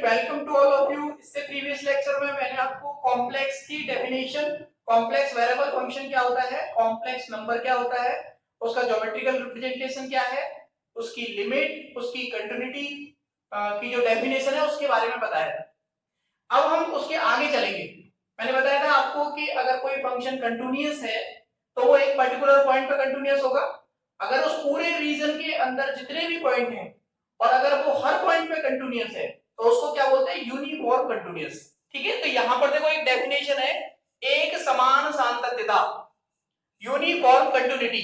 Welcome to all of you. इससे previous lecture में मैंने आपको कॉम्प्लेक्स की डेफिनेशन, कॉम्प्लेक्स वेरिएबल फंक्शन क्या होता है, कॉम्प्लेक्स नंबर क्या होता है, उसका ज्योमेट्रिकल रिप्रेजेंटेशन क्या है, उसकी लिमिट, उसकी कंटिन्यूटी की जो डेफिनेशन है उसके बारे में बताया था। अब हम उसके आगे चलेंगे। मैंने बताया था आपको कि अगर कोई फंक्शन कंटिन्यूअस है तो वो एक पर्टिकुलर पॉइंट पर कंटिन्यूअस होगा। अगर उस पूरे रीजन के अंदर जितने भी पॉइंट हैं और अगर वो हर पॉइंट पे कंटिन्यूअस है तो उसको क्या बोलते हैं, यूनिफॉर्म कंटिन्यूअस। ठीक है, तो यहां पर देखो एक डेफिनेशन है, एक समान सातत्यता, यूनिफॉर्म कंटिन्यूटी।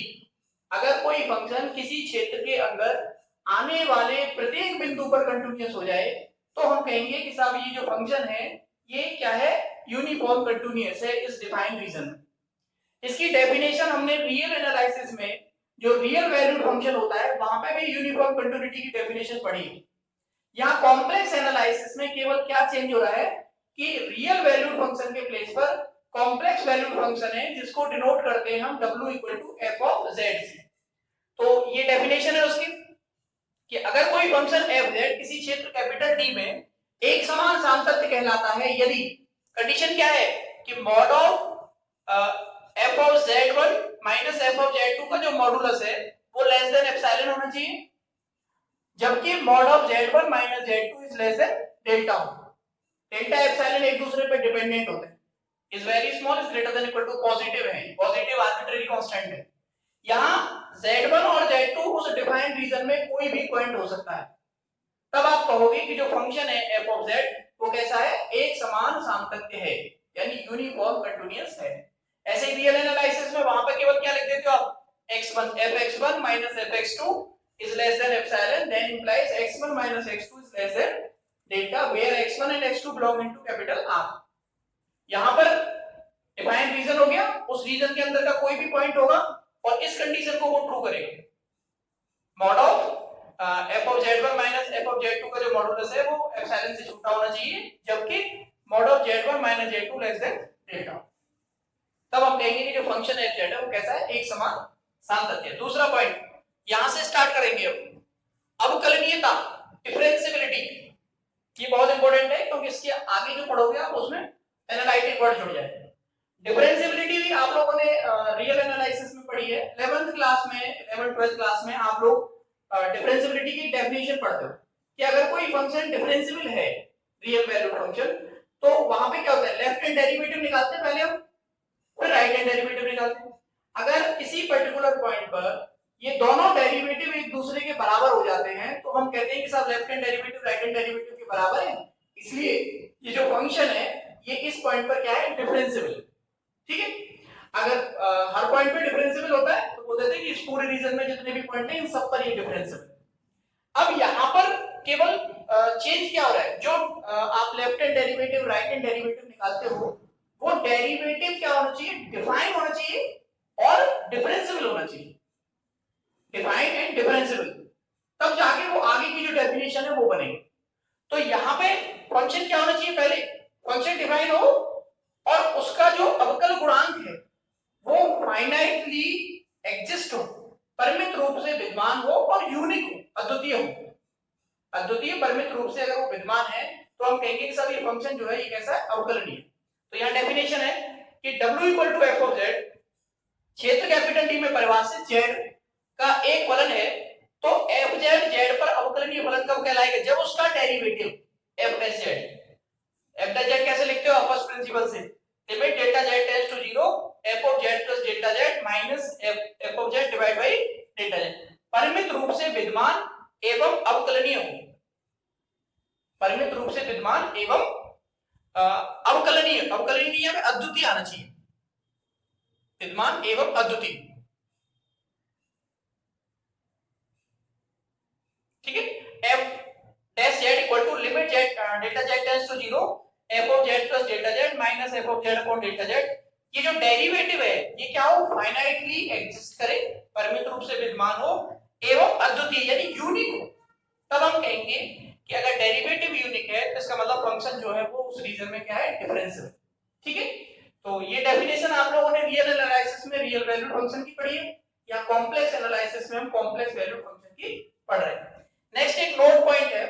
अगर कोई फंक्शन किसी क्षेत्र के अंदर आने वाले प्रत्येक बिंदु पर कंटिन्यूअस हो जाए तो हम कहेंगे कि साहब ये जो फंक्शन है ये क्या है, यूनिफॉर्म कंटिन्यूअस है इस डिफाइंड रीजन में। इसकी डेफिनेशन हमने रियल एनालिसिस में जो रियल वैल्यूड फंक्शन होता है वहां पे भी यूनिफॉर्म कंटिन्यूटी की डेफिनेशन पढ़ी है। यहाँ कॉम्प्लेक्स एनालिसिस में केवल क्या चेंज हो रहा है कि रियल वैल्यूड फंक्शन के प्लेस पर कॉम्प्लेक्स वैल्यूड फंक्शन है जिसको डिनोट करते हैं हम w equal to F of Z से। तो ये डेफिनेशन है उसकी कि अगर कोई फंक्शन एफ जेड किसी क्षेत्र कैपिटल डी में एक समान सातत्य कहलाता है यदि कंडीशन क्या है कि mod of F of Z one minus F of Z two का जो मॉडुलस है वो लेस देन एप्सिलॉन होना चाहिए, जबकि mod of z1 minus z2 is less than delta. Delta epsilon एक दूसरे पे डिपेंडेंट होते हैं, is very small is greater than equal to positive है, पॉजिटिव आर्बिट्रेरी कांस्टेंट है। यहां z1 और z2 उस डिफाइंड रीजन में कोई भी पॉइंट हो सकता है। तब आप कहोगे कि जो फंक्शन है f ऑफ z वो कैसा है, एक समान सातत्य है यानी यूनिफॉर्म कंटीन्यूअस है। ऐसे रियल एनालिसिस में वहां पर केवल क्या लिख देते हो आप, x1 fx1 minus fx2 is less than epsilon, then implies x1 minus x2 is less than delta where x1 and x2 belong into capital R। यहां पर डिफाइंड रीजन हो गया, उस रीजन के अंदर का कोई भी पॉइंट होगा और इस कंडीशन को वो ट्रू करेगा। Mod of f of z1 minus f of z2 का जो मॉडुलस है वो एप्सिलॉन से छोटा होना चाहिए, जबकि mod of z1 minus z2 less than delta. तब हम कहेंगे कि जो फंक्शन f z है वो कैसा है, एक समान सातत्य। दूसरा पॉइंट यहां से स्टार्ट करेंगे। अब अवकलनीयता, डिफरेंशिएबिलिटी, ये बहुत इंपॉर्टेंट है क्योंकि इसके आगे जो पढ़ोगे आप उसमें एनालिटिक वर्ड जुड़ जाएंगे। डिफरेंशिएबिलिटी भी आप लोगों ने रियल एनालिसिस में पढ़ी है। 11th क्लास में, 11th 12th क्लास में आप लोग डिफरेंशिएबिलिटी की डेफिनेशन पढ़ते हो कि अगर कोई फंक्शन डिफरेंशिएबल है, रियल वैल्यू फंक्शन, तो वहां पे क्या होता है, लेफ्ट हैंड डेरिवेटिव निकालते हैं पहले हम, फिर राइट हैंड डेरिवेटिव निकालते हैं। अगर किसी पर्टिकुलर पॉइंट पर ये दोनों डेरिवेटिव एक दूसरे के बराबर हो जाते हैं तो हम कहते हैं कि साहब left hand derivative right hand derivative के बराबर है, इसलिए ये जो फंक्शन है ये इस पॉइंट पर क्या है, डिफरेंशिएबल। ठीक है, अगर हर पॉइंट पे डिफरेंशिएबल होता है तो बोल देते हैं कि इस पूरे रीजन में जितने भी पॉइंट हैं इन सब पर ये डिफरेंशिएबल। अब यहां पर केवल चेंज क्या हो रहा है, जो आप left hand derivative right hand derivative निकालते हो वो डेरिवेटिव क्या होना चाहिए, डिफाइन होना चाहिए और डिफरेंशिएबल होना चाहिए, डिफाइन एंड डिफरेंशिएबल, तब जाके वो आगे की जो डेफिनेशन है वो बनेगी। तो यहां पे फंक्शन क्या होना चाहिए, पहले फंक्शन डिफाइन हो और उसका जो अवकल गुणांक है वो फाइनाइटली एग्जिस्ट हो, परिमित रूप से विद्यमान हो और यूनिक हो, अद्वितीय हो। अद्वितीय परिमित रूप से अगर वो विद्यमान है तो हम कहेंगे कि सर ये फंक्शन जो है ये कैसा है, अवकलनीय। तो यहाँ डेफिनेशन है कि w equal to F of Z, क्षेत्र कैपिटल डी में परिभाषित z का एक फलन है, तो एफ जेड जेड पर अवकलनीय फलन कब कहलाएगा, जब उसका derivative F S Z. F dash Z कैसे लिखते हो आप, फर्स्ट प्रिंसिपल से, limit delta Z tends to 0 F of Z plus delta Z minus F of Z divide by delta Z. परिमित रूप से विद्यमान एवं अवकलनीय हो, परिमित रूप से विद्यमान एवं अवकलनीय, अवकलनीय में अद्वितीय आना चाहिए, विद्यमान एवं अद्वितीय। ठीक है, f dash z equal to limit z delta z tends to 0 f of z plus delta z minus f of z upon delta z। ये जो डेरिवेटिव है ये क्या हो, फाइनाइटली एग्जिस्ट करे, परिमित रूप से विद्यमान हो एवं अद्वितीय यानी यूनिक हो। तब हम कहेंगे कि अगर डेरिवेटिव यूनिक है तो इसका मतलब फंक्शन जो है वो उस रीजन में क्या है, डिफरेंशिएबल। ठीक है, तो ये डेफिनेशन आप लोगों ने रियल एनालिसिस में रियल वैल्यू फंक्शन की पढ़ी है, या कॉम्प्लेक्स एनालिसिस में हम कॉम्प्लेक्स वैल्यू फंक्शन की पढ़ रहे हैं। नेक्स्ट एक नोट पॉइंट है,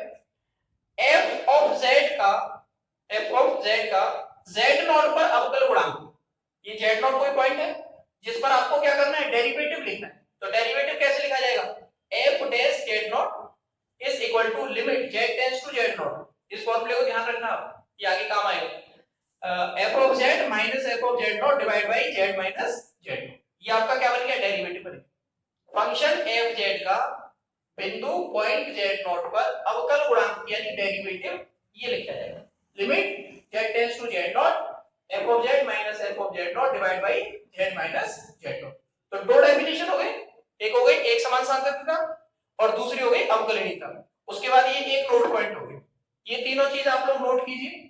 f of F of Z का जेड नॉट पर अवकल गुणांक, ये जेड नॉट कोई पॉइंट है जिस पर आपको क्या करना है, डेरिवेटिव लिखना है। तो डेरिवेटिव कैसे लिखा जाएगा, F dash Z naught is equal to limit Z tends to Z naught. इस फॉर्मूले को ध्यान रखना, ये आगे काम आएगा। F of Z minus F of Z naught divide by Z minus Z, ये आपका क्या बन गया, डेरिवेटिव बन गया। फंक्शन एफ जेड का बिंदु पॉइंट जेड नॉट पर अवकल गुणांक यानी डेरिवेटिव ये लिखा जाएगा, limit Z tends to Z naught F of Z minus F of Z naught divide by Z minus Z naught. तो दो डेफिनेशन हो गए, एक हो गई एक समान सांतत्यता और दूसरी हो गई अवकलनीयता। उसके बाद ये एक नोट पॉइंट हो गई, ये तीनों चीज आप लोग नोट कीजिए।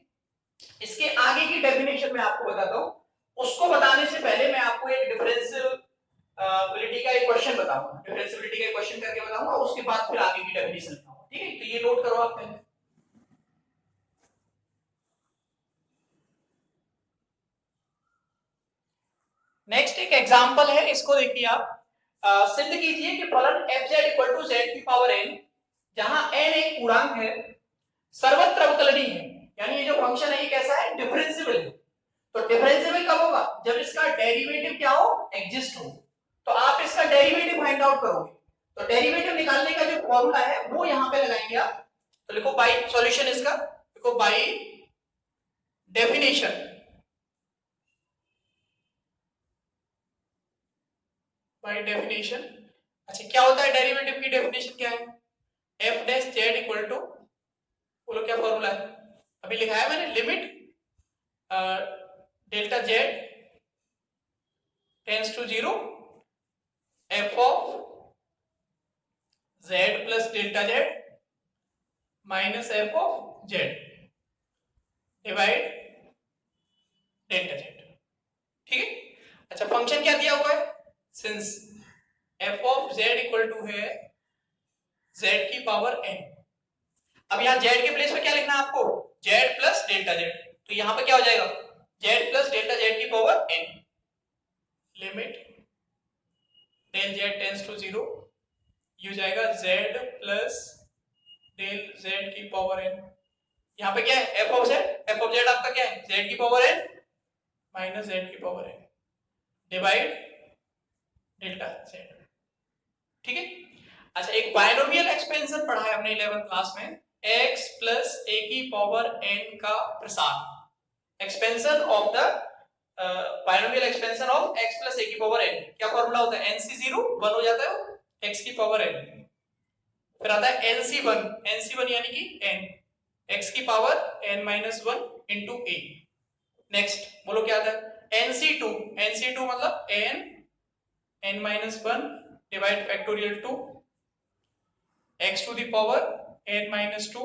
इसके आगे की डेफिनेशन मैं आपको बताता हूं, उसको बताने से पहले मैं आपको एक डिफरेंशियबिलिटी का एक क्वेश्चन बताऊंगा, डिफरेंशियबिलिटी का क्वेश्चन करके बताऊंगा, उसके बाद फिर आगे की डेफिनेशन बताऊंगा, ठीक है। तो ये नोट करो आप पहले। नेक्स्ट एक एग्जांपल है, इसको देखिए आप। सिद्ध कीजिए कि फलन fz = z की पावर n, जहां n एक पूर्णांक है, सर्वत्र अवकलनीय है, यानी ये जो फंक्शन है ये कैसा है, डिफरेंशिएबल है। तो डिफरेंशिएबल कब होगा, जब इसका डेरिवेटिव क्या हो, एग्जिस्ट हो। तो आप इसका डेरिवेटिव फाइंड आउट करोगे, तो डेरिवेटिव निकालने का जो फॉर्मूला है वो यहां पे लगाएंगे आप। तो लिखो बाय सॉल्यूशन, इसका लिखो बाय डेफिनेशन, बाय डेफिनेशन। अच्छा क्या होता है डेरिवेटिव की डेफिनेशन क्या है, F dash Z equal to, बोलो क्या फॉर्मूला है, अभी लिखा है मैंने, limit delta Z tends to 0 F of Z plus delta Z minus F of Z divide delta Z, ठीक है। अच्छा फंक्शन क्या दिया हुआ है, since F of Z equal to है जेड की पावर n, अब यहां जेड के प्लेस पे क्या लिखना है आपको, जेड प्लस डेल्टा जेड। तो यहां पे क्या हो जाएगा, जेड प्लस डेल्टा जेड की power n, limit del Z tends to 0, ये हो जाएगा जेड प्लस डेल जेड की पावर n। यहां पे क्या है, एफ ऑफ जेड आपका क्या है, जेड की पावर n माइनस जेड की power n divide delta Z, ठीक है। अच्छा एक बायनोमियल एक्सपेंशन पढ़ा है हमने 11th क्लास में, x प्लस a की पावर n का प्रसार, expansion of the binomial expansion of x plus a की पावर n, क्या फॉर्मूला होता है, nc0 1 हो जाता है x की पावर n, फिर आता है nc1 यानी कि n x की power n minus 1 into a। Next बोलो क्या आता है, nc2 मतलब n minus 1 divide factorial 2 x to the power n minus 2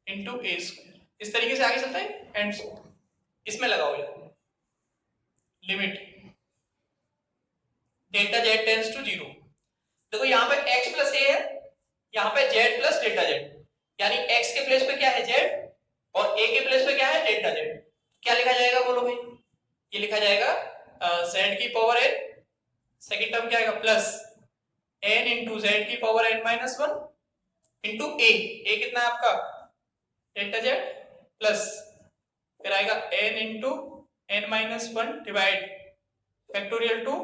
into a square. इस तरीके से आगे चलता है एंड सो इसमें लगाओ यार, limit delta Z tends to 0। देखो यहाँ पे x प्लस a है, यहाँ पे z प्लस डेल्टा जेड, यानी x के प्लेस पे क्या है z और a के प्लेस पे क्या है डेल्टा जेड। क्या लिखा जाएगा बोलो भाई, ये लिखा जाएगा z की पावर n, सेकंड टर्म क्या आएगा प्लस n इंटू जेड की power n minus 1 into a कितना है आपका डेल्टा जेड, प्लस फिर आएगा n into n minus 1 divide factorial 2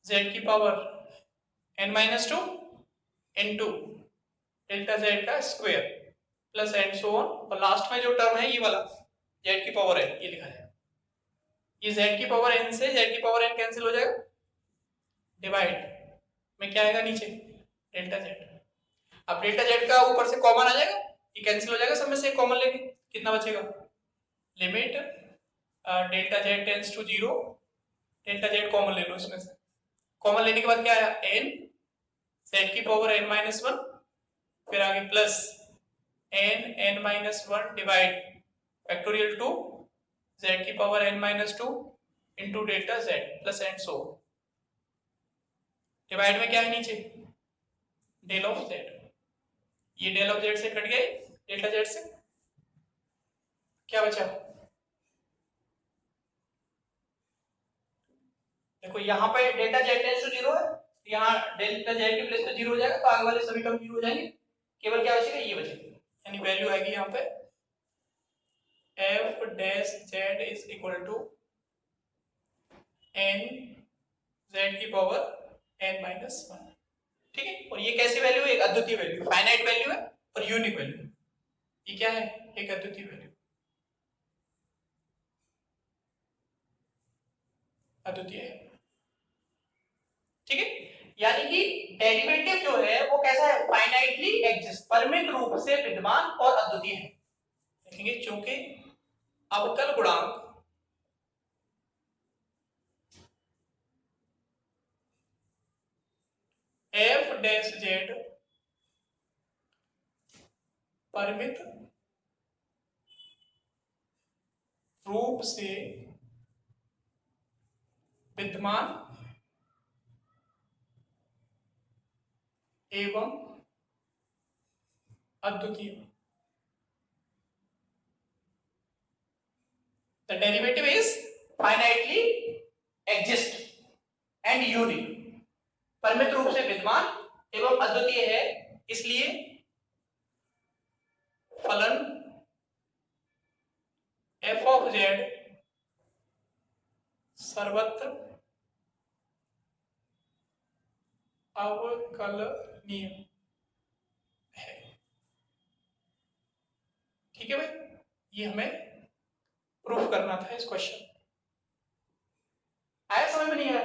z की power n minus 2 into delta z का square plus and so on, और लास्ट में जो टर्म है ये वाला z की पावर n, ये लिखा है, ये z की पावर n से z की पावर n कैंसिल हो जाएगा, डिवाइड में क्या आएगा नीचे डेल्टा जेड। अब डेल्टा जेड का ऊपर से कॉमन आ जाएगा, ये कैंसिल हो जाएगा, सब में से कॉमन लेंगे, कितना बचेगा, limit delta Z tends to 0, delta Z common ले लो, इसमें से कॉमन लेने के बाद क्या आया n z की पावर n माइनस 1, फिर आगे plus n minus 1 divide factorial 2 z की power n minus 2 into delta Z plus and so, divide में क्या है नीचे डेल ऑफ जेड, ये डेल ऑफ जेड से कट गए डेल्टा जेड से, क्या बचा, देखो यहाँ पे डेल्टा जेड टेंड्स टू 0 है, यहाँ डेल्टा जेड के प्लेस पे 0 हो जाएगा, तो आगे वाले सभी टर्म 0 हो जाएंगे, केवल क्या बचेगा ये बचेगा, यानी वैल्यू आएगी यहाँ पे F dash Z is equal to N Z की पावर एन माइनस वन। ठीक है, और ये कैसी वैल्यू है? एक अद्वितीय वैल्यू, फाइनाइट वैल्यू है और यूनिक वैल्यू। ये क्या है? एक अद्वितीय वैल्यू, अद्वितीय है। ठीक है, यानी कि डेरिवेटिव जो है वो कैसा है? फाइनाइटली एग्जिस्ट, परिमित रूप से विद्यमान और अद्वितीय है। देखेंगे चूंकि अवकल गुणांक एफ डैश जेड परिमित रूप से विद्यमान एवं अद्वितीय। The derivative is finitely exist and unique, परिमित रूप से विद्यमान एवं अद्वितीय है, इसलिए फलन f of z सर्वत्र अवकलनीय है। ठीक है भाई, ये हमें प्रूफ करना था इस क्वेश्चन। आया समझ में? नहीं आया?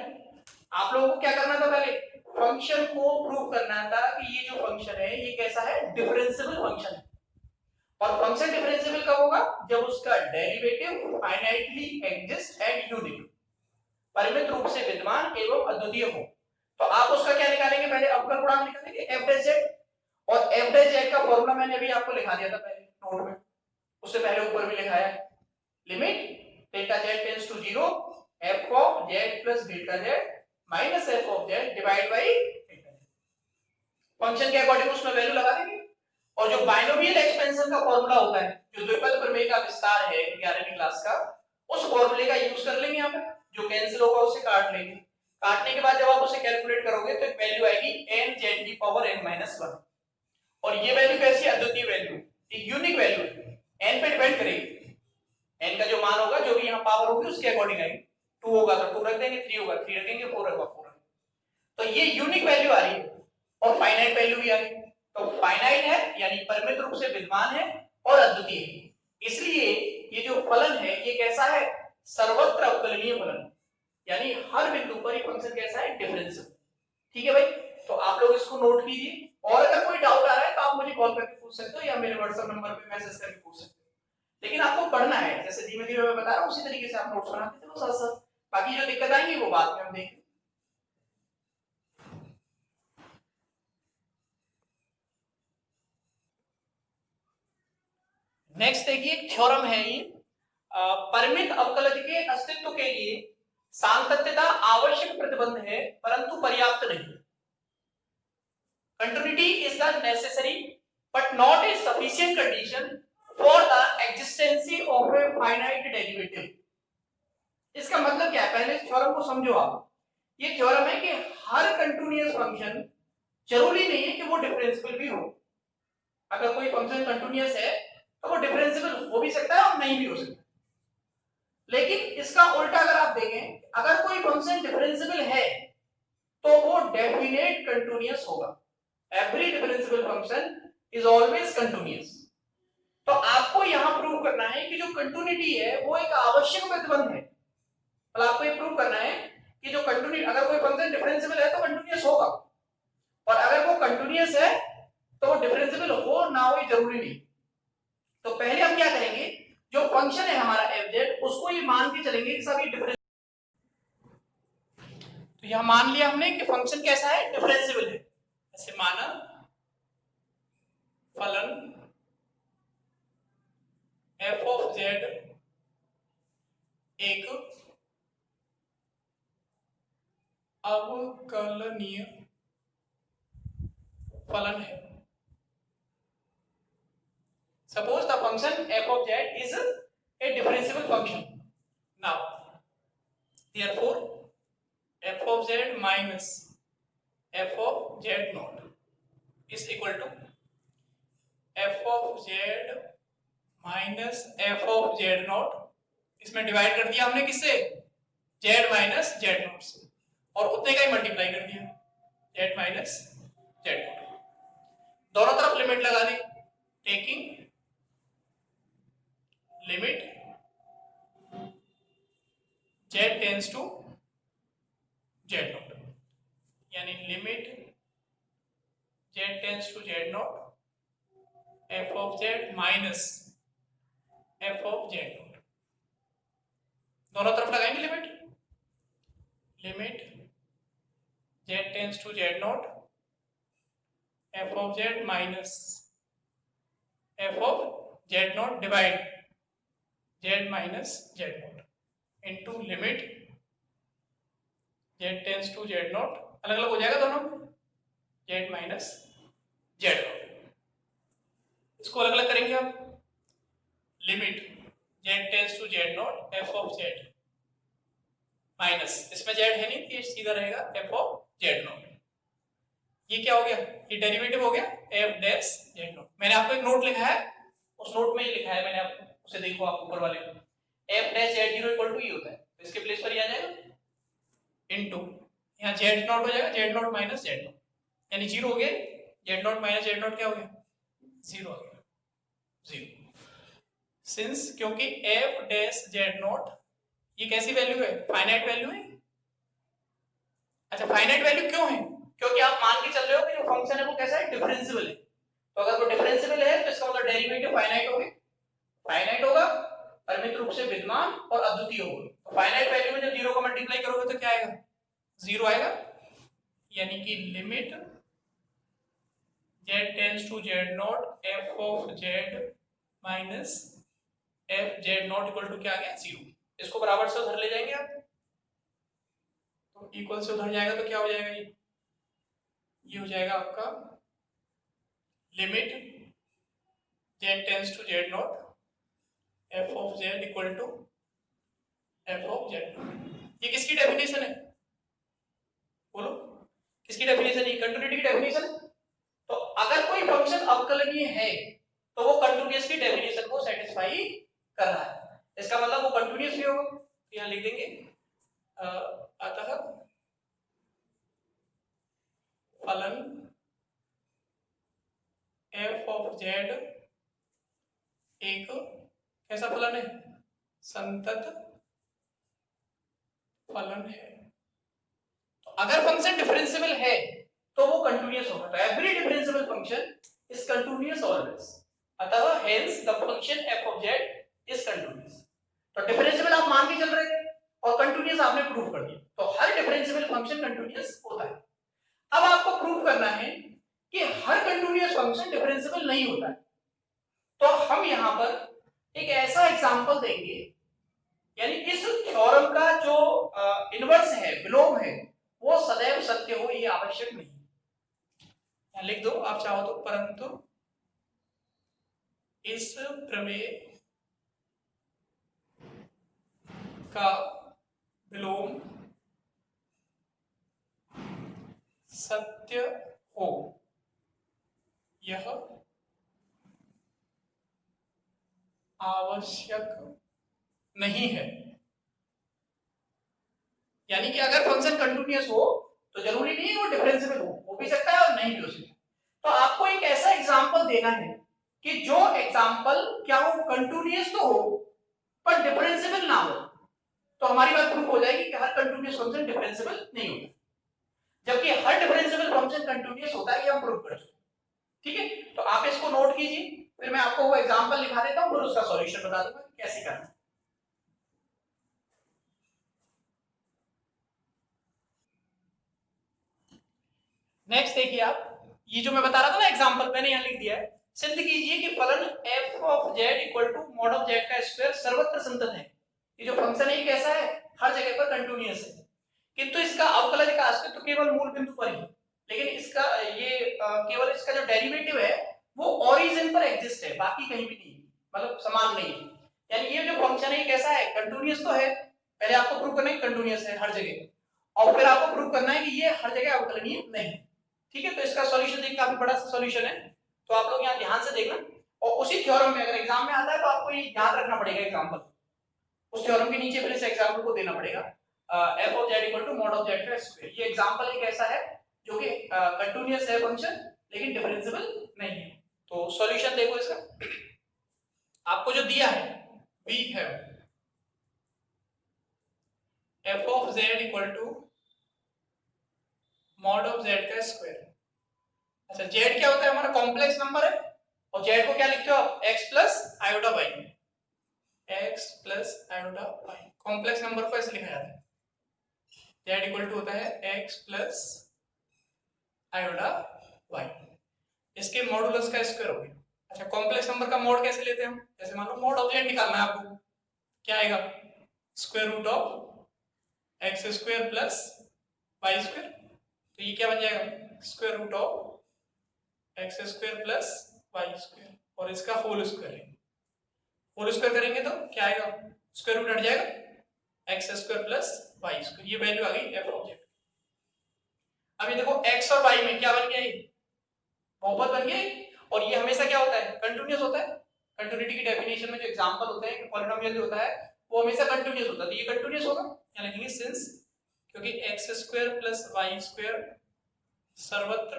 आप लोगों को क्या करना था? पहले फंक्शन को प्रूव करना था कि ये जो फंक्शन है ये कैसा है? डिफरेंशिएबल फंक्शन है। और फंक्शन डिफरेंशिएबल कब होगा? जब उसका derivative finitely exist and unique, परिमित रूप से विद्यमान एवं अद्वितीय हो। तो आप उसका क्या निकालेंगे? पहले अवकल गुणांक निकालेंगे f डैश z, और f डैश z का फॉर्मूला मैंने अभी आपको लिखा दिया था पहले नोट में, उससे पहले ऊपर भी लिखा है, limit delta z tends to 0 f of z plus delta z minus f of z divide by delta z। Function के अकॉर्डिंग उसमें वैल्यू लगा देंगे। और जो बाइनोमियल एक्सपेंशन का फॉर्मूला होता है, जो द्विपद प्रमेय का विस्तार है 11वीं क्लास का, उस फॉर्मूले का यूज कर लेंगे। यहाँ पे जो कैंसिल होगा उसे काट लेंगे। काटने के बाद जब आप उसे कैलकुलेट करोगे तो एक वैल्यू आएगी n z की पावर n माइनस 1, और ये वैल्यू कैसी? अद्वितीय वैल्यू, एक यूनिक वैल्यू, n पे डिपेंड करेगी। n का जो मान होगा, जो भी यहाँ पावर होगी उसके अकॉर्डिंग आएगी। 2 होगा तो 2 रख देंगे, 3 होगा 3 रखेंगे, 4 होगा 4 रखेंगे। तो ये यूनिक वैल्यू आ रही है और फाइनाइट वैल्यू भी आ रही है। तो फाइनाइट है यानी परिमित रूप से विद्यमान है और अद्वितीय है, इसलिए ये जो फलन है ये कैसा है? सर्वत्र अवकलनीय फलन, यानी हर बिंदु पर ये फंक्शन कैसा है? डिफरेंशिएबल। ठीक है भाई, तो आप लोग इसको नोट कीजिए, और अगर कोई डाउट आ रहा है तो आप मुझे कॉल करके पूछ सकते हो या मेरे व्हाट्सएप नंबर पे मैसेज करके पूछ सकते हो। लेकिन आपको पढ़ना है, जैसे धीमे धीमे मैं बता रहा हूँ उसी तरीके से आप नोट्स बनाते चलो साथ साथ। बाकी जो दिक्कत आएंगी वो बाद में हम देखेंगे। नेक्स्ट देखिए, थ्योरम है ये, परिमित अवकलज के अस्तित्व के लिए सांतत्यता आवश्यक प्रतिबंध है परंतु पर्याप्त नहीं। Continuity is the necessary but not a sufficient condition for the existency of a finite derivative. इसका मतलब क्या है? पहले इस थ्योरम को समझो आप। ये थ्योरम है कि हर कंटिन्यूअस फंक्शन जरूरी नहीं है कि वो डिफरेंशिएबल भी हो। अगर कोई फंक्शन कंटिन्यूअस है तो वो डिफरेंशिएबल हो भी सकता है और नहीं भी हो सकता। लेकिन इसका उल्टा अगर आप देखें, अगर कोई फंक्शन डिफरेंशिएबल है तो वो डेफिनेट कंटिन्यूअस होगा। Every differentiable function is always continuous. तो आपको यहां प्रूव करना है कि जो कंटिन्यूटी है वो एक आवश्यक प्रतिबंध है। मतलब आपको ये प्रूव करना है कि जो कंटिन्यूटी, अगर कोई फंक्शन डिफरेंशिएबल है तो कंटिन्यूअस होगा, और अगर वो कंटिन्यूअस है तो वो डिफरेंशिएबल हो ना हो ये जरूरी नहीं। तो पहले हम क्या करेंगे, जो फंक्शन है हमारा fz उसको ये मान के चलेंगे कि सभी डिफरेंस। तो यहां मान लिया हमने कि फंक्शन कैसा है? डिफरेंशिएबल है। ऐसे माना फलन f ऑफ z एक अवकलनीय फलन है। Suppose the function f of z is a differentiable function. Now, therefore, f of z minus f of z naught is equal to f of z minus F of Z not, इसमें divide कर दिया हमने किससे, Z minus Z not से, और उतने का ही multiply कर दिया जेड माइनस जेड नॉट, दोनों तरफ लिमिट लगा दी, taking limit Z tends to Z naught, यानी limit Z tends to Z naught F of Z minus F of Z naught, दोनों तरफ लगाएंगे limit, limit Z tends to Z naught F of Z minus F of Z naught divide z minus Z naught into limit Z tends to Z naught, अलग अलग हो जाएगा दोनों, Z minus Z not, इसको अलग अलग करेंगे आप, limit Z tends to Z naught F of Z minus, इसमें जेड है नहीं, ये सीधा रहेगा एफ ऑफ जेड नॉट, ये क्या हो गया, ये डेरिवेटिव हो गया एफ डैश जेड नॉट। मैंने आपको एक नोट लिखा है, उस नोट में ही लिखा है मैंने आपको, उसे देखो आप ऊपर वाले, F dash Z zero equal to ये होता है, तो इसके प्लेस पर ये आ जाएगा इनटू, यहाँ जेड नॉट हो जाएगा Z not minus Z naught, यानी जीरो हो गया, Z not minus Z not क्या हो गया, जीरो हो गया, जीरो, सिंस क्योंकि एफ डैश जेड नॉट ये कैसी वैल्यू है, फाइनाइट वैल्यू है। अच्छा फाइनाइट वैल्यू क्यों है, क्योंकि आप मान के चल रहे हो कि जो फंक्शन है वो कैसा है, डिफरेंशिएबल है, तो अगर वो डिफरेंशिएबल है तो इसका मतलब डेरिवेटिव फाइनाइट होगा, फाइनाइट होगा, परिमित रूप से विद्यमान और अद्वितीय होगा, तो फाइनाइट वैल्यू में जब जीरो का मल्टीप्लाई करोगे तो क्या आएगा, जीरो आएगा, यानी कि limit z tends to z naught f of z minus f z naught equal to क्या आ गया, जीरो, इसको बराबर से उधर ले जाएंगे आप, तो इक्वल से उधर जाएगा तो क्या हो जाएगा, ये हो जाएगा आपका limit z tends to z naught f of z equal to f of z naught. ये किसकी डेफिनेशन है, बोलो किसकी डेफिनेशन है, कंटिन्यूटी की डेफिनेशन है, तो अगर कोई फंक्शन अवकलनीय है तो वो कंटिन्यूअस की डेफिनेशन को सेटिस्फाई कर रहा है, इसका मतलब वो कंटिन्यूअस भी होगा, तो यहां लिख देंगे अतः फलन f ऑफ z एक कैसा फलन है, संतत फलन है, तो अगर फंक्शन डिफरेंशिएबल है तो वो कंटिन्यूअस होगा, तो every differentiable function is continuous always, अतः hence the function f of z is continuous, तो डिफरेंशिएबल आप मान के चल रहे थे और कंटिन्यूअस आपने प्रूव कर दिया, तो हर डिफरेंशिएबल फंक्शन कंटिन्यूअस होता है। अब आपको प्रूव करना है कि हर कंटिन्यूअस फंक्शन डिफरेंशिएबल नहीं होता है, तो हम यहां पर एक ऐसा एग्जांपल देंगे, यानी इस थ्योरम का जो इनवर्स है, विलोम है, वो सदैव सत्य हो ये आवश्यक नहीं, यहां लिख दो आप चाहो तो, परंतु इस प्रमेय का विलोम सत्य हो यह आवश्यक नहीं है, यानी कि अगर फंक्शन कंटिन्यूअस हो तो जरूरी नहीं है वो डिफरेंशिएबल हो भी सकता है और नहीं भी हो सकता, तो आपको एक ऐसा एग्जांपल देना है कि जो एग्जांपल क्या हो, कंटिन्यूअस तो हो पर डिफरेंशिएबल ना हो, तो हमारी बात प्रूव हो जाएगी कि हर कंटिन्यूअस फंक्शन डिफरेंशिएबल नहीं होता, जबकि हर डिफरेंशिएबल फंक्शन कंटिन्यूअस होता है, ये हम प्रूव कर चुके, ठीक है, तो आप इसको नोट कीजिए, फिर मैं आपको वो एग्जांपल लिखा देता हूं, फिर उसका सॉल्यूशन बता दूंगा कि कैसे करना है। नेक्स्ट देखिए आप, ये जो मैं बता रहा था ना एग्जांपल, मैंने यहां लिख दिया है, सिद्ध कीजिए कि फलन f of z equal to mod of z का स्क्वायर सर्वत्र संतत है, ये जो फंक्शन है ये कैसा है, हर जगह पर कंटिन्यूअस है, किंतु इसका अवकलज का अस्तित्व तो केवल मूल बिंदु पर ही, लेकिन इसका ये केवल इसका जो डेरिवेटिव है वो ओरिजिन पर एग्जिस्ट है, बाकी कहीं भी नहीं, मतलब समान नहीं है, यानी ये जो फंक्शन है कैसा है, कंटिन्यूअस तो है, पहले आपको प्रूव करना है कंटिन्यूअस है हर जगह, और फिर आपको प्रूव करना है कि ये हर जगह अवकलनीय नहीं, ठीक है, तो इसका सॉल्यूशन देखिए काफी बड़ा सा सॉल्यूशन है, तो आप लोग यहाँ ध्यान से देखना, और उसी थ्योरम में अगर एग्जाम में आता है तो आपको ये याद रखना पड़ेगा एग्जांपल, उस थ्योरम के नीचे फिर इस एग्जांपल को देना पड़ेगा, f of z equal to mod of z का स्क्वायर। ये एग्जांपल एक ऐसा है जो कि कंटीन्यूअस है फंक्शन लेकिन डिफरेंशिएबल नहीं है। तो सॉल्यूशन देखो इसका, आपको जो दिया है we have f of z equal to mod of z का स्क्वायर। अच्छा z क्या होता है, हमारा कॉम्प्लेक्स नंबर है, और z को क्या लिखते हो आप, x plus iota y, x plus iota y। Complex number को ऐसे लिखा जाता है, z इक्वल टू होता है x प्लस आयोटा y, इसके मॉडुलस का स्क्वायर हो गया। अच्छा कॉम्प्लेक्स नंबर का मोड कैसे लेते हैं हम, जैसे मान लो मोड ऑफ z निकालना है आपको, क्या आएगा, square root of x square plus y square. तो ये क्या बन जाएगा, square root of X square plus Y square, और इसका होल स्क्वायर है, होल स्क्वायर करेंगे तो क्या आएगा, स्क्वायर रूट हट जाएगा, X square plus Y square. ये वैल्यू आ गई एफ ऑफ जेड। अभी देखो एक्स और वाई में क्या बन गया, बहुपद बन गया, और ये हमेशा क्या होता है, कंटिन्यूअस होता है। कंटिन्यूटी की डेफिनेशन में जो एग्जांपल होते हैं, पॉलिनोमियल जो होता है वो हमेशा कंटिन्यूअस होता है, तो ये कंटिन्यूअस होगा, क्या लिखेंगे, सिंस क्योंकि X square plus Y square सर्वत्र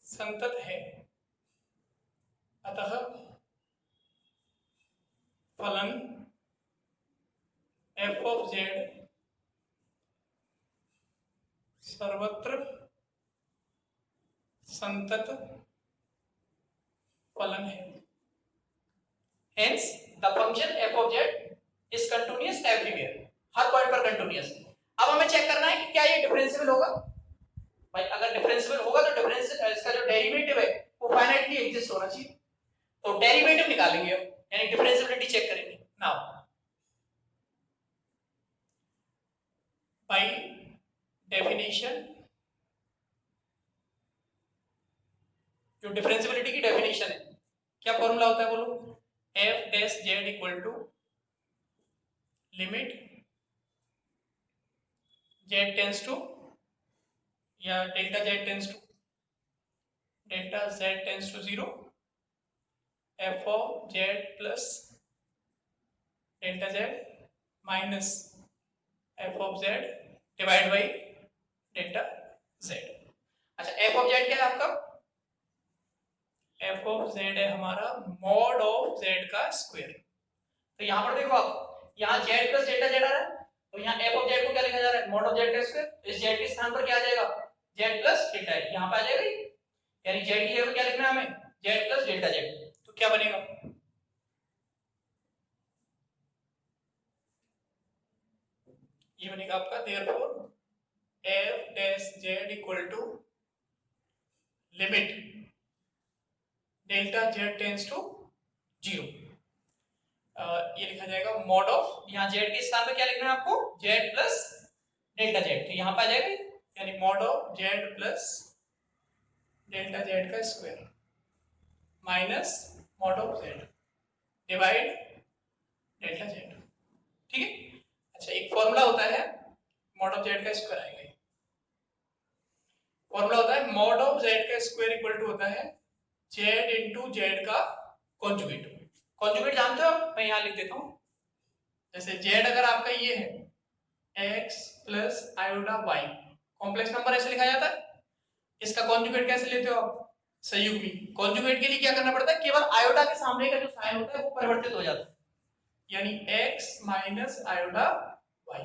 संतत है, अतः फलन f ऑफ z सर्वत्र संतत फलन है। Hence the function f of z is continuous everywhere, her point पर कंटिन्यूअस। अब हमें चेक करना है कि क्या ये डिफरेंशिएबल होगा। भाई अगर डिफरेंशिएबल होगा तो डिफरेंशियल इसका जो डेरिवेटिव है वो फाइनाइटली एग्जिस्ट होना चाहिए, तो डेरिवेटिव निकालेंगे हम, यानी डिफरेंशिएबिलिटी चेक करेंगे। नाउ बाय डेफिनेशन, जो डिफरेंशिएबिलिटी की डेफिनेशन है, क्या फॉर्मूला होता है बोलो, f dash z equal to limit z tends to, या delta z tends to 0, f of z plus delta z minus f of z divide by delta z। अच्छा f of z क्या है आपका, f of z है हमारा mod of z का square. तो यहाँ पर देखो आप, यहाँ z प्लस डेल्टा z आ रहा है, तो यहाँ f ऑफ z को क्या लिखा जा रहा है, मॉड ऑफ z का स्क्वायर। इस z के स्थान पर क्या आ जाएगा, z प्लस डेल्टा z, यहाँ पे आ जाएगा, यानी z की जगह क्या लिखना है हमें, z प्लस डेल्टा z। तो क्या बनेगा, ये बनेगा आपका therefore f dash z equal to limit delta z tends to 0, ये लिखा जाएगा मॉड ऑफ, यहाँ z के स्थान पे क्या लिखना है आपको, z प्लस डेल्टा z, तो यहाँ पे आ जाएगा, यानी mod of z plus delta z का square minus mod of z divide delta z। ठीक है। अच्छा एक फॉर्मूला होता है मॉड ऑफ z का स्क्वायर आएगा, फॉर्मूला होता है मॉड ऑफ z का स्क्वायर इक्वल टू होता है z इंटू z का कॉन्जुगेट। कॉन्जुगेट जानते हो आप, मैं यहाँ लिख देता हूँ, जैसे z अगर आपका ये है x plus iota y, complex number ऐसे लिखा जाता है, इसका कॉन्जुगेट कैसे लेते हो आप, संयुग्मी। कॉन्जुगेट के लिए क्या करना पड़ता है, केवल आयोटा के सामने का जो साइन होता है वो परिवर्तित हो जाता है, यानी x माइनस आयोटा y।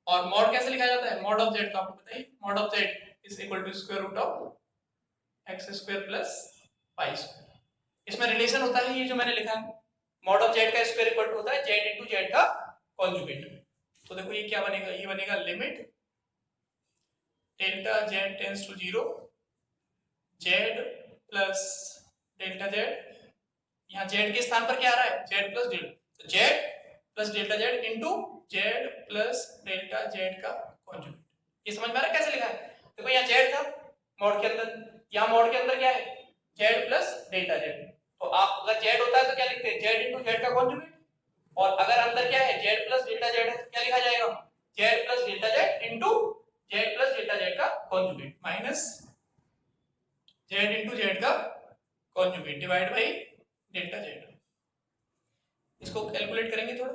और मॉड कैसे लिखा जाता है, मॉड ऑफ z का आपको बताइए, mod of z is equal to square root of x square plus y square. इसमें रिलेशन होता है ये जो मैंने लिखा है, मॉड ऑफ z का स्क्वायर इक्वल टू होता है z इंटू z का कॉन्जुगेट। तो देखो ये क्या बनेगा, ये बनेगा limit delta z tends to 0 z plus delta z, यहाँ z के स्थान पर क्या आ रहा है, z प्लस डेल्टा, तो z plus delta z into z plus delta z का कॉन्जुगेट। ये समझ में आ रहा है कैसे लिखा है, देखो यहाँ z था मॉड के अंदर, यहाँ मॉड के अंदर क्या है, z प्लस डेल्टा z। तो आप अगर z होता है तो क्या लिखते हैं, z इंटू z का कॉन्जुगेट, और अगर अंदर क्या है z प्लस डेल्टा z है तो क्या लिखा जाएगा, z plus delta z into z plus delta z का conjugate minus z into z का conjugate divide by delta z. इसको कैलकुलेट करेंगे थोड़ा।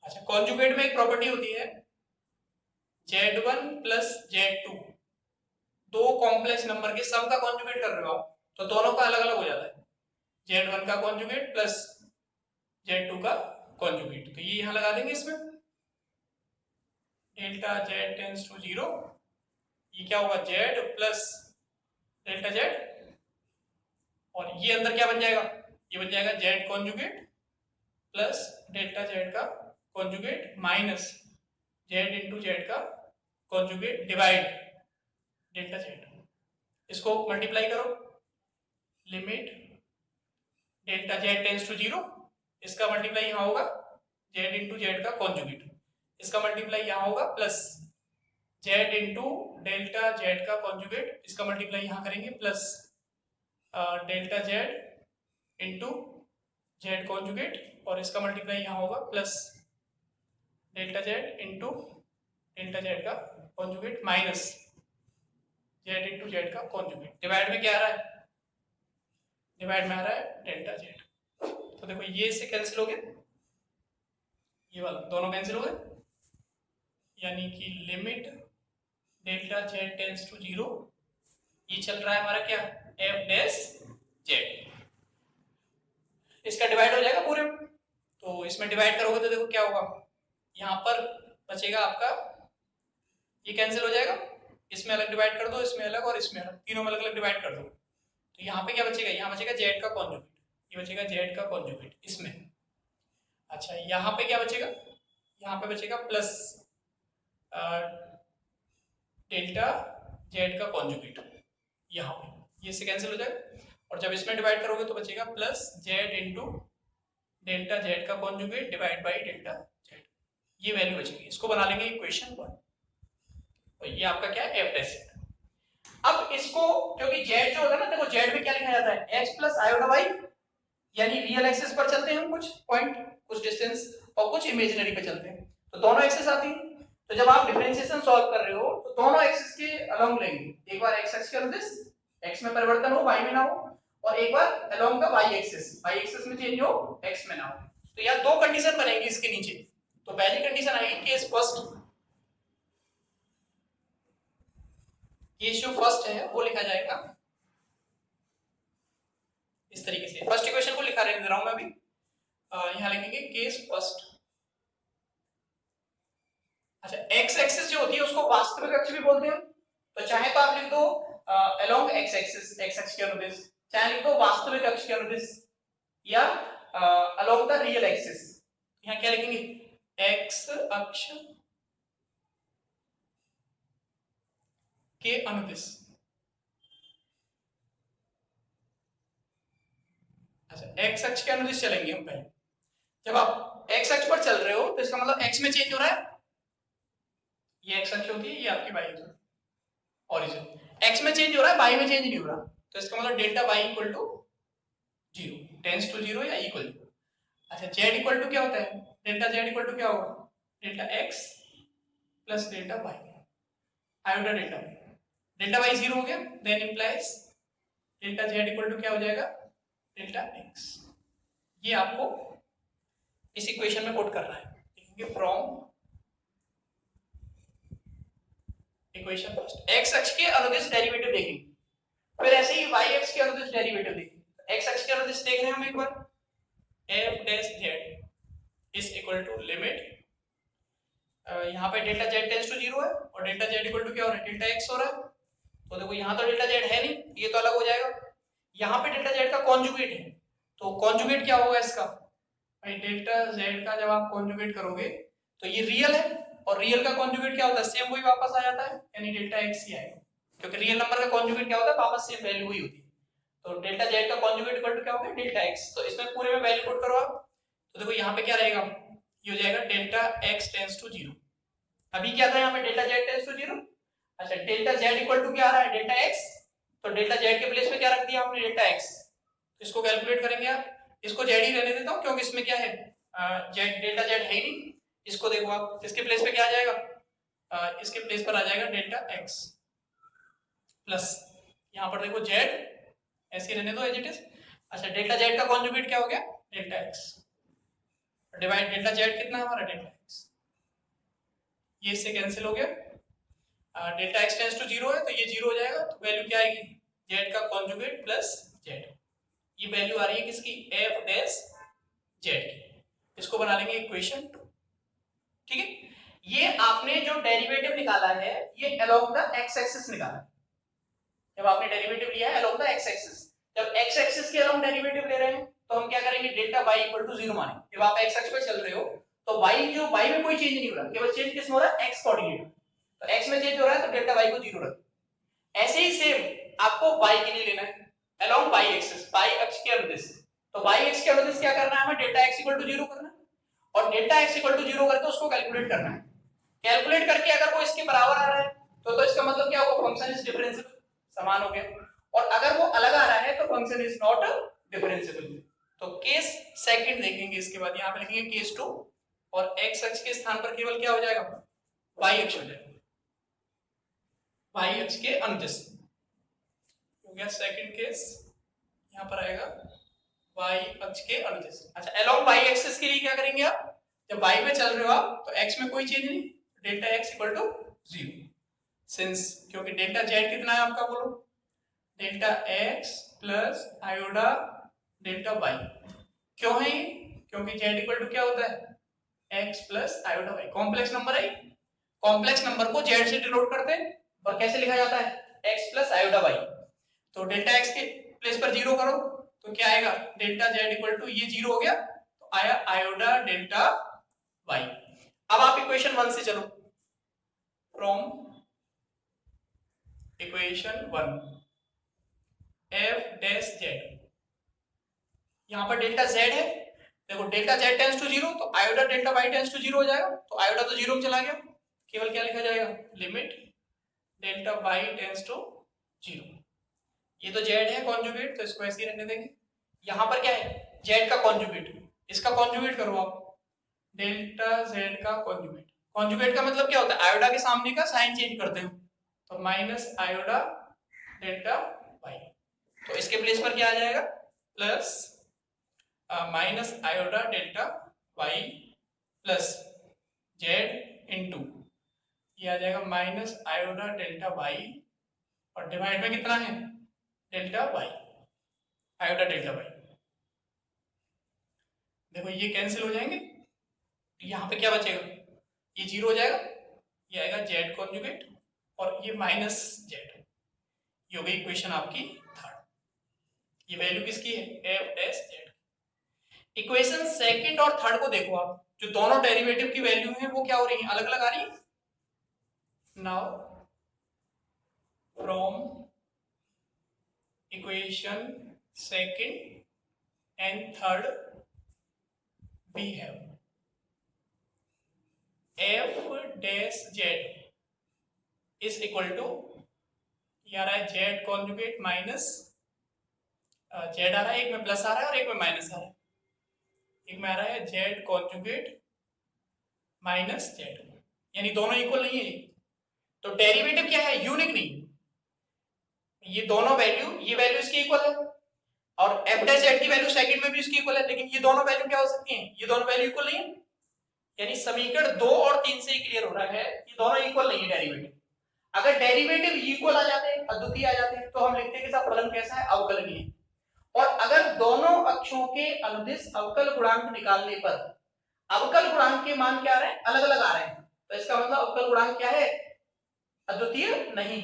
अच्छा, कॉन्जुगेट में एक प्रॉपर्टी होती है Z1 प्लस Z2, दो कॉम्प्लेक्स नंबर के सम का कॉन्जुगेट कर रहे हो आप तो दोनों का अलग अलग हो जाता है, Z1 का कॉन्जुगेट प्लस Z2 का कॉन्जुगेट। तो ये यहां लगा देंगे इसमें, डेल्टा Z टेंस टू 0, ये क्या होगा Z प्लस डेल्टा Z, और ये अंदर क्या बन जाएगा, ये बन जाएगा Z conjugate plus delta Z का conjugate minus Z into Z का कॉन्जुगेट डिवाइड डेल्टा Z। इसको मल्टीप्लाई करो, limit delta Z tends to 0, इसका मल्टीप्लाई यहाँ होगा Z इंटू Z का कॉन्जुगेट, इसका मल्टीप्लाई यहाँ होगा plus Z into delta Z का कॉन्जुगेट, इसका मल्टीप्लाई यहाँ करेंगे plus delta Z into Z conjugate, और इसका मल्टीप्लाई यहाँ होगा plus delta Z into delta Z का conjugate minus Z into Z का कॉन्जुगेट। डिवाइड में क्या आ रहा है, डिवाइड में आ रहा है डेल्टा Z। तो देखो ये इससे कैंसिल हो गया, ये वाला दोनों कैंसिल हो गए, यानी कि limit delta Z tends to 0, ये चल रहा है हमारा क्या f डैश Z, इसका डिवाइड हो जाएगा पूरे में। तो इसमें डिवाइड करोगे तो देखो क्या होगा, यहाँ पर बचेगा आपका, ये कैंसिल हो जाएगा, इसमें अलग डिवाइड कर दो, इसमें अलग और इसमें अलग, तीनों में अलग अलग डिवाइड कर दो, तो यहाँ पे क्या बचेगा, यहाँ बचेगा Z का कॉन्जुगेट, ये बचेगा Z का कॉन्जुगेट इसमें। अच्छा, यहाँ पे क्या बचेगा, यहाँ पे बचेगा प्लस डेल्टा Z का कॉन्जुगेट, यहाँ पे ये से कैंसिल हो जाएगा, और जब इसमें डिवाइड करोगे तो बचेगा plus Z into delta Z का conjugate divide by delta Z, ये वैल्यू बचेगी। इसको बना लेंगे इक्वेशन 1, और ये आपका क्या है f डैश Z। अब इसको, क्योंकि Z जो होता है ना, देखो Z में क्या लिखा जाता है x प्लस आयोटा y, यानी रियल एक्सिस पर चलते हैं हम कुछ पॉइंट, कुछ डिस्टेंस, और कुछ इमेजिनरी पे चलते हैं, तो दोनों एक्सिस आती हैं। तो जब आप डिफरेंशिएशन सॉल्व कर रहे हो तो दोनों एक्सिस के अलोंग लेंगे, एक बार x एक्सिस के अनुदिश x में परिवर्तन हो, y में ना हो, और एक बार अलोंग का y एक्सिस में चेंज हो, x में ना हो। तो यहाँ दो कंडीशन बनेंगी इसके नीचे। तो पहली कंडीशन आएगी केस फर्स्ट, केस जो फर्स्ट है वो लिखा जाएगा इस तरीके से, फर्स्ट इक्वेशन को लिखा रहने दे रहा हूं मैं अभी, यहां लिखेंगे केस फर्स्ट। अच्छा, x एक्सिस जो होती है उसको वास्तविक अक्ष भी बोलते हैं, तो चाहे तो आप लिख दो अलोंग x एक्सिस, x अक्ष के अनुदिश, चाहे लिख दो वास्तविक अक्ष के अनुदिश, या अलोंग द रियल एक्सिस। यहाँ क्या लिखेंगे, x अक्ष के अनुदिश। अच्छा, x अक्ष के अनुदिश चलेंगे हम पहले। जब आप x अक्ष पर चल रहे हो तो इसका मतलब x में चेंज हो रहा है, ये x अक्ष होती है, ये आपकी y अक्ष ओरिजिन, x में चेंज हो रहा है, y में चेंज नहीं हो रहा, तो इसका मतलब delta y equal to 0, tends to 0 या इक्वल टू। अच्छा, z इक्वल टू क्या होता है, डेल्टा z इक्वल टू क्या होगा, delta x plus delta y, iota delta y, delta y 0 हो गया, then implies delta z equal to क्या हो जाएगा, डेल्टा x। ये आपको इस इक्वेशन में पुट करना है, लिखेंगे फ्रॉम इक्वेशन फर्स्ट, x अक्ष के अनुदिश डेरिवेटिव देखेंगे, फिर ऐसे ही y अक्ष के अनुदिश डेरिवेटिव देखेंगे। x अक्ष के अनुदिश देख रहे हैं हम एक बार, f dash z is equal to limit, यहाँ पे डेल्टा z टेंस टू 0 है, और डेल्टा z इक्वल टू क्या हो रहा है, डेल्टा x हो रहा है। तो देखो यहाँ तो डेल्टा z है नहीं, ये तो अलग हो जाएगा, यहाँ पे डेल्टा z का कॉन्जुगेट है, तो कॉन्जुगेट क्या होगा इसका भाई, डेल्टा z का जब आप कॉन्जुगेट करोगे तो ये रियल है, और रियल का कॉन्जुगेट क्या होता है, सेम वही वापस आ जाता है, यानी डेल्टा x ही आएगा, क्योंकि रियल नंबर का कॉन्जुगेट क्या होता है, वापस सेम वैल्यू ही होती है। तो डेल्टा z का कॉन्जुगेट इक्वल टू क्या होगा, डेल्टा x। तो इसमें पूरे में वैल्यू पुट करो आप, तो देखो यहाँ पे क्या रहेगा, ये हो जाएगा डेल्टा x टेंस टू 0। अभी क्या था यहाँ पे, डेल्टा z टेंस टू 0। अच्छा, डेल्टा z इक्वल टू क्या आ रहा है, डेल्टा x, तो डेल्टा z के प्लेस पे क्या रख दिया आपने, डेल्टा x। तो इसको कैलकुलेट करेंगे आप, इसको z ही रहने देता हूँ क्योंकि इसमें क्या है, z डेल्टा z है ही नहीं। इसको देखो आप, इसके प्लेस पे क्या आ जाएगा, इसके प्लेस पर आ जाएगा डेल्टा x। प्लस यहाँ पर देखो जेड ऐसे रहने दो एज इट इज। अच्छा डेल्टा जेड का कॉन्जुगेट क्या हो गया delta x divide delta Z कितना है हमारा डेल्टा एक्स, ये इससे कैंसिल हो गया। Delta X tends to zero है तो ये जीरो हो जाएगा, तो वैल्यू क्या आएगी जेड का कॉन्जुगेट प्लस जेड, ये वैल्यू आ रही है किसकी एफ डैश जेड की, इसको बना लेंगे इक्वेशन 2। ठीक है, ये आपने जो डेरिवेटिव निकाला है ये अलोंग द एक्स एक्सिस निकाला है। जब आपने डेरिवेटिव लिया है अलोंग द एक्स एक्सिस, जब एक्स एक्सिस के अलोंग डेरिवेटिव ले रहे हैं तो हम क्या करेंगे डेल्टा y इक्वल टू 0 मानेंगे। जब आप एक्स एक्सिस पे चल रहे हो तो y में कोई चेंज नहीं हो रहा, केवल चेंज किस में हो रहा है एक्स कोऑर्डिनेट, तो x में चेंज हो रहा है तो डेल्टा y को 0 रखें। ऐसे ही सेम आपको y के लिए लेना है अलोंग y एक्सिस, y अक्ष के अनुदिश, तो y अक्ष के अनुदिश क्या करना है हमें डेल्टा x इक्वल टू 0 करना है और डेल्टा x इक्वल टू 0 करके उसको कैलकुलेट करना है। कैलकुलेट करके अगर वो इसके बराबर आ रहा है तो इसका मतलब क्या होगा फंक्शन इज डिफरेंशिएबल, समान हो गया, और अगर वो अलग आ रहा है तो फंक्शन इज नॉट डिफरेंशिएबल। तो केस सेकंड देखेंगे, इसके बाद यहाँ पे लिखेंगे केस 2 और x अक्ष के स्थान पर केवल क्या हो जाएगा y अक्ष हो जाएगा, y अक्ष के अनुदिश हो गया सेकंड केस, यहाँ पर आएगा y अक्ष के अनुदिश। अच्छा अलोंग y एक्सिस के लिए क्या करेंगे आप, जब y पे चल रहे हो आप तो x में कोई चेंज नहीं, delta x equal to 0 since क्योंकि डेल्टा z कितना है आपका बोलो delta x plus iota delta y, क्यों है ये क्योंकि z इक्वल टू क्या होता है x plus iota y, complex number है, कॉम्प्लेक्स नंबर को z से डिनोट करते हैं और कैसे लिखा जाता है x प्लस आयोडा y, तो डेल्टा x के प्लेस पर 0 करो तो क्या आएगा डेल्टा z इक्वल टू ये 0 हो गया तो आया आयोडा डेल्टा y। अब आप इक्वेशन 1 से चलो, from equation 1 f dash z, यहां पर डेल्टा z है, देखो डेल्टा z टेंस टू 0 तो आयोडा डेल्टा y टेंस टू 0 हो जाएगा, तो आयोडा तो 0 में चला गया, केवल क्या लिखा जाएगा limit delta y tends to 0, ये तो z है कॉन्जुगेट तो इसको ऐसे ही रहने देंगे। यहां पर क्या है z का कॉन्जुगेट, इसका कॉन्जुगेट करो आप डेल्टा z का कॉन्जुगेट, कॉन्जुगेट का मतलब क्या होता है आयोडा के सामने का साइन चेंज करते हो, तो माइनस आयोडा डेल्टा y, तो इसके प्लेस पर क्या आ जाएगा plus minus iota delta y plus z into ये आ जाएगा माइनस आयोडा डेल्टा y और डिवाइड में कितना है delta y iota delta y, देखो ये कैंसिल हो जाएंगे, यहाँ पे क्या बचेगा ये 0 हो जाएगा, ये आएगा z कॉन्जुगेट और ये माइनस z, ये हो गई इक्वेशन आपकी थर्ड, ये वैल्यू किसकी है f dash z। Equation second और थर्ड को देखो आप, जो दोनों डेरिवेटिव की वैल्यू है वो क्या हो रही है अलग अलग आ रही है। Now from equation second and third we have f dash z is equal to ये आ रहा है z कॉन्जुगेट माइनस z आ रहा है, एक में प्लस आ रहा है और एक में माइनस आ रहा है, एक में आ रहा है z कॉन्जुगेट माइनस z, यानी दोनों इक्वल नहीं है, तो डेरिवेटिव क्या है यूनिक नहीं, ये दोनों वैल्यू ये वैल्यू इसकी इक्वल है और f डैश z की वैल्यू सेकंड में भी इसकी इक्वल है, लेकिन ये दोनों वैल्यू क्या हो सकती हैं ये दोनों वैल्यू इक्वल नहीं है, यानी समीकरण 2 और 3 से ही क्लियर हो रहा है ये दोनों इक्वल नहीं है डेरिवेटिव। अगर डेरिवेटिव इक्वल आ जाते हैं अद्वितीय आ जाते हैं तो हम लिखते हैं कि इसका फलन कैसा है अवकलनीय, और अगर दोनों अक्षों के अनुदिश अवकल गुणांक निकालने पर अवकल गुणांक के मान क्या आ रहे हैं अलग अलग आ रहे हैं, तो इसका मतलब अवकल गुणांक क्या है अद्वितीय नहीं,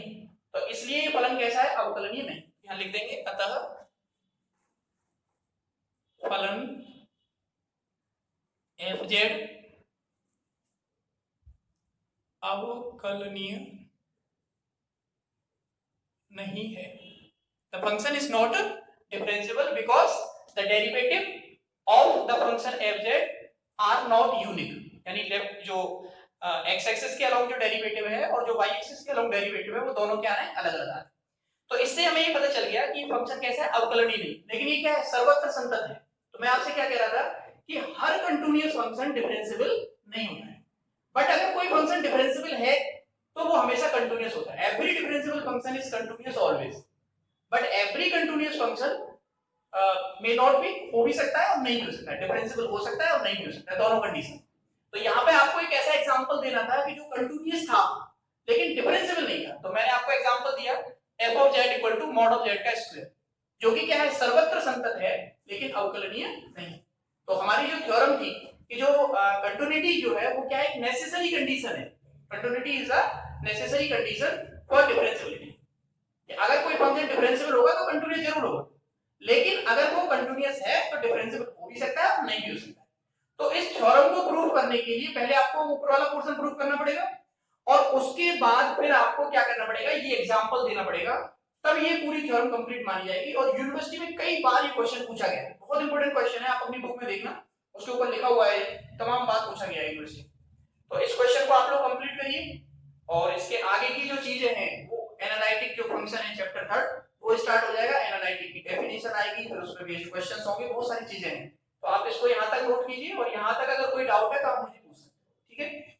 तो इसलिए ये फलन कैसा है अवकलनीय नहीं, यहां लिख देंगे अतः फलन एफ जेड अवकलनीय नहीं है, the function is not differentiable because the derivative of the function F Z are not unique, यानी जो एक्स एक्सिस के अलोंग जो डेरिवेटिव है और जो वाई एक्सिस के अलोंग डेरिवेटिव है वो दोनों क्या है अलग अलग आ रहे हैं, तो इससे हमें ये पता चल गया कि फंक्शन कैसा है अवकलनीय नहीं, लेकिन ये क्या है सर्वत्र संतत है। तो मैं आपसे क्या कह रहा था कि हर कंटीन्यूअस फंक्शन डिफरेंशिएबल नहीं होता है, बट अगर कोई फंक्शन डिफरेंशिएबल है तो वो हमेशा कंटिन्यूअस होता है। Every differentiable function is continuous always, but every continuous function may not be, हो भी सकता है और नहीं भी हो सकता है, डिफरेंशिएबल हो सकता है और नहीं भी हो सकता है, दोनों कंडीशन। तो यहाँ पे आपको एक ऐसा एग्जांपल देना था कि जो कंटिन्यूअस था लेकिन डिफरेंशिएबल नहीं था। तो मैंने आपको एग्जांपल दिया f of z equal to mod of z का स्क्वायर, जो कि क्या है, सर्वत्र संतत है लेकिन अवकलनीय नहीं। तो हमारी जो थ्योरम थी कि जो कंटिन्यूटी जो है वो क्या है, एक नेसेसरी कंडीशन है। Continuity is a necessary condition for differentiability. अगर कोई फंक्शन डिफरेंशिएबल होगा तो कंटिन्यूअस जरूर होगा, लेकिन अगर वो कंटिन्यूअस है तो डिफरेंशिएबल हो भी सकता है और नहीं भी हो सकता है। तो इस थ्योरम को प्रूव करने के लिए पहले आपको ऊपर वाला पोर्शन प्रूव करना पड़ेगा और उसके बाद फिर आपको क्या करना पड़ेगा, ये एग्जांपल देना पड़ेगा, तब ये पूरी थ्योरम कंप्लीट मानी जाएगी। और यूनिवर्सिटी में कई बार ये क्वेश्चन पूछा गया है, बहुत इंपॉर्टेंट क्वेश्चन है, आप अपनी बुक में देखना, उसके ऊपर लिखा हुआ है, तमाम बात पूछा गया है यूनिवर्सिटी। तो इस क्वेश्चन को आप लोग कंप्लीट करिए और इसके आगे की जो चीजें हैं वो एनालिटिक जो फंक्शन है चैप्टर 3 वो स्टार्ट हो जाएगा। एनालिटिक की डेफिनेशन आएगी, फिर उसमें बेस्ड क्वेश्चंस होंगे, बहुत सारी चीजें हैं। तो आप इसको यहाँ तक नोट कीजिए और यहाँ तक अगर कोई डाउट है तो आप मुझे पूछ सकते हैं, ठीक है।